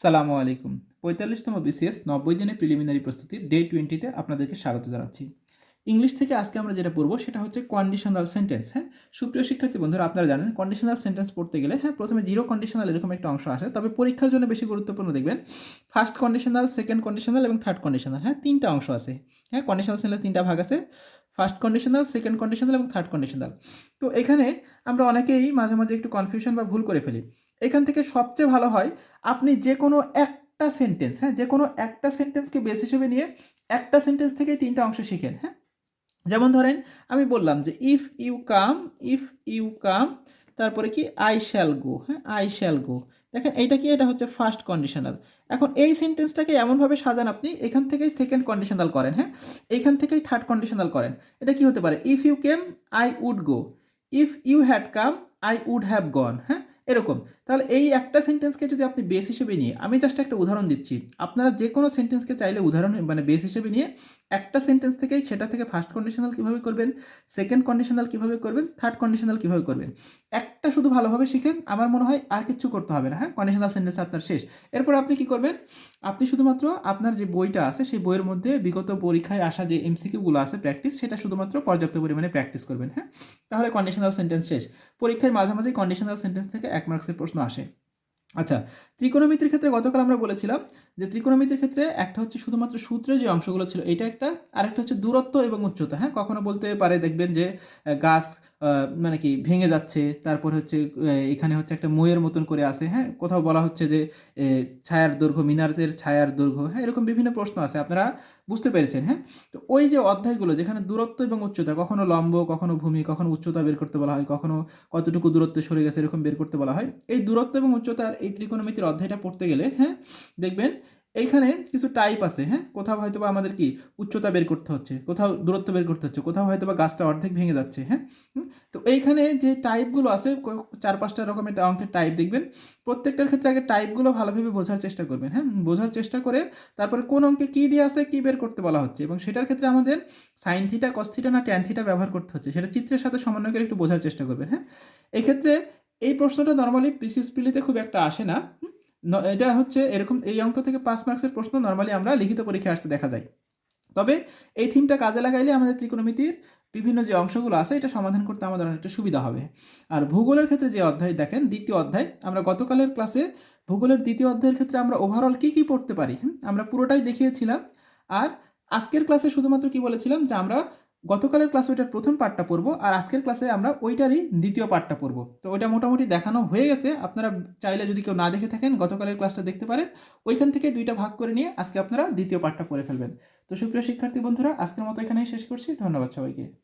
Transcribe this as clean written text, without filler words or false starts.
সালামু আলাইকুম। ৪৫তম বিসিএস ৯০ দিনের প্রিলিমিনারি প্রস্তুতির ডে 20-তে আপনাদেরকে স্বাগত জানাচ্ছি। ইংলিশ থেকে আজকে আমরা যেটা পড়ব সেটা হচ্ছে কন্ডিশনাল সেন্টেন্স। হ্যাঁ, সুপ্রিয় শিক্ষার্থী বন্ধুরা, আপনারা জানেন কন্ডিশনাল সেন্টেন্স পড়তে গেলে প্রথমে জিরো কন্ডিশনাল এরকম একটা অংশ আসে, তবে পরীক্ষার জন্য বেশি গুরুত্বপূর্ণ দেখবেন ফার্স্ট কন্ডিশনাল, সেকেন্ড কন্ডিশনাল এবং থার্ড কন্ডিশনাল। হ্যাঁ, তিনটা অংশ আছে। হ্যাঁ, কন্ডিশনাল সেন্টেন্স তিনটা ভাগ আছে, ফার্স্ট কন্ডিশনাল, সেকেন্ড কন্ডিশনাল এবং থার্ড কন্ডিশনাল। তো এখানে আমরা অনেকেই মাঝে মাঝে একটু কনফিউশন বা ভুল করে ফেলি। এখান থেকে সবচেয়ে ভালো হয় আপনি যে কোনো একটা সেন্টেন্স, হ্যাঁ, যে কোনো একটা সেন্টেন্সকে বেস হিসেবে নিয়ে একটা সেন্টেন্স থেকে তিনটা অংশ শিখেন। হ্যাঁ, যেমন ধরেন আমি বললাম যে ইফ ইউ কাম, তারপরে কি আই শ্যাল গো। হ্যাঁ, আই শ্যাল গো। দেখেন এইটা কি, এটা হচ্ছে ফার্স্ট কন্ডিশনাল। এখন এই সেন্টেন্সটাকে এমনভাবে সাজান আপনি এখান থেকেই সেকেন্ড কন্ডিশনাল করেন। হ্যাঁ, এইখান থেকেই থার্ড কন্ডিশনাল করেন। এটা কি হতে পারে? If you came I would go, if you had come I would have gone. হ্যাঁ, এরকম। তাহলে এই একটা সেন্টেন্সকে যদি আপনি বেস হিসেবে নিয়ে, আমি জাস্ট একটা উদাহরণ দিচ্ছি, আপনারা যে কোনো সেন্টেন্সকে চাইলে উদাহরণ মানে বেস হিসেবে নিয়ে একটা সেন্টেন্স থেকেই সেটা থেকে ফার্স্ট কন্ডিশনাল কীভাবে করবেন, সেকেন্ড কন্ডিশনাল কীভাবে করবেন, থার্ড কন্ডিশনাল কীভাবে করবেন, একটা শুধু ভালোভাবে শিখেন, আমার মনে হয় আর কিচ্ছু করতে হবে না। হ্যাঁ, কন্ডিশনাল সেন্টেন্স আপনার শেষ। এরপর আপনি কি করবেন? আপনি শুধুমাত্র আপনার যে বইটা আছে সেই বইয়ের মধ্যে বিগত পরীক্ষায় আসা যে এমসিকিউগুলো আছে প্র্যাকটিস, সেটা শুধুমাত্র পর্যাপ্ত পরিমাণে প্র্যাকটিস করবেন। হ্যাঁ, তাহলে কন্ডিশনাল সেন্টেন্স শেষ। পরীক্ষায় মাঝামাঝি কন্ডিশনাল সেন্টেন্স থেকে 1 মার্কসের প্রশ্ন আসে। আচ্ছা, ত্রিকোণমিতির ক্ষেত্রে গতকাল আমরা বলেছিলাম যে ত্রিকোণমিতির ক্ষেত্রে একটা হচ্ছে শুধুমাত্র সূত্রের যে অংশগুলো ছিল এটা একটা, আরেকটা হচ্ছে দূরত্ব এবং উচ্চতা। হ্যাঁ, কখনো বলতে পারে দেখবেন যে গাছ মানে কি ভেঙে যাচ্ছে, তারপর হচ্ছে এখানে হচ্ছে একটা মইয়ের মতন করে আছে। হ্যাঁ, কোথাও বলা হচ্ছে যে ছায়ার দৈর্ঘ্য, মিনারের ছায়ার দৈর্ঘ্য। হ্যাঁ, এরকম বিভিন্ন প্রশ্ন আছে, আপনারা বুঝতে পেরেছেন। হ্যাঁ, তো ওই যে অধ্যায়গুলো যেখানে দূরত্ব এবং উচ্চতা, কখনো লম্ব, কখনো ভূমি, কখনো উচ্চতা বের করতে বলা হয়, কখনো কতটুকু দূরত্ব সরে গেছে এরকম বের করতে বলা হয়, এই দূরত্ব এবং উচ্চতার এই ত্রিকোণমিতির অধ্যায়টা পড়তে গেলে হ্যাঁ দেখবেন এইখানে কিছু টাইপ আছে। হ্যাঁ, কোথাও হয়তো বা আমাদের কি উচ্চতা বের করতে হচ্ছে, কোথাও দূরত্ব বের করতে হচ্ছে, কোথাও হয়তো বা গাছটা অর্ধেক ভেঙে যাচ্ছে। হ্যাঁ, তো এইখানে যে টাইপগুলো আছে 4-5টা রকমের অঙ্কের টাইপ দেখবেন, প্রত্যেকটার ক্ষেত্রে আগে টাইপগুলো ভালোভাবে বোঝার চেষ্টা করবেন। হ্যাঁ, বোঝার চেষ্টা করে তারপরে কোন অঙ্কে কী দিয়ে আছে, কী বের করতে বলা হচ্ছে, এবং সেটার ক্ষেত্রে আমাদের সাইন থিটা, কস থিটা না ট্যান থিটা ব্যবহার করতে হচ্ছে, সেটা চিত্রের সাথে সমন্বয় করে একটু বোঝার চেষ্টা করবেন। হ্যাঁ, এক্ষেত্রে এই প্রশ্নটা নর্মালি প্রিসিস প্রিলিতে খুব একটা আসে না। এটা হচ্ছে এরকম, এই অঙ্ক থেকে 5 মার্কসের প্রশ্ন নর্মালি আমরা লিখিত পরীক্ষায় আসতে দেখা যায়। তবে এই থিমটা কাজে লাগাইলে আমাদের ত্রিকোণমিতির বিভিন্ন যে অংশগুলো আছে এটা সমাধান করতে আমাদের অনেকটা সুবিধা হবে। আর ভূগোলের ক্ষেত্রে যে অধ্যায় দেখেন, দ্বিতীয় অধ্যায়, আমরা গতকালের ক্লাসে ভূগোলের দ্বিতীয় অধ্যায়ের ক্ষেত্রে আমরা ওভারঅল কী কী পড়তে পারি আমরা পুরোটাই দেখিয়েছিলাম। আর আজকের ক্লাসে শুধুমাত্র কি বলেছিলাম যে আমরা গতকালের ক্লাসে ওইটার প্রথম পার্টটা পড়বো, আর আজকের ক্লাসে আমরা ওইটারই দ্বিতীয় পার্টটা পড়বো। তো ওইটা মোটামুটি দেখানো হয়ে গেছে, আপনারা চাইলে যদি কেউ না দেখে থাকেন গতকালের ক্লাসটা দেখতে পারেন, ওইখান থেকে দুইটা ভাগ করে নিয়ে আজকে আপনারা দ্বিতীয় পার্টটা পড়ে ফেলবেন। তো সুপ্রিয় শিক্ষার্থী বন্ধুরা, আজকের মতো এখানেই শেষ করছি। ধন্যবাদ সবাইকে।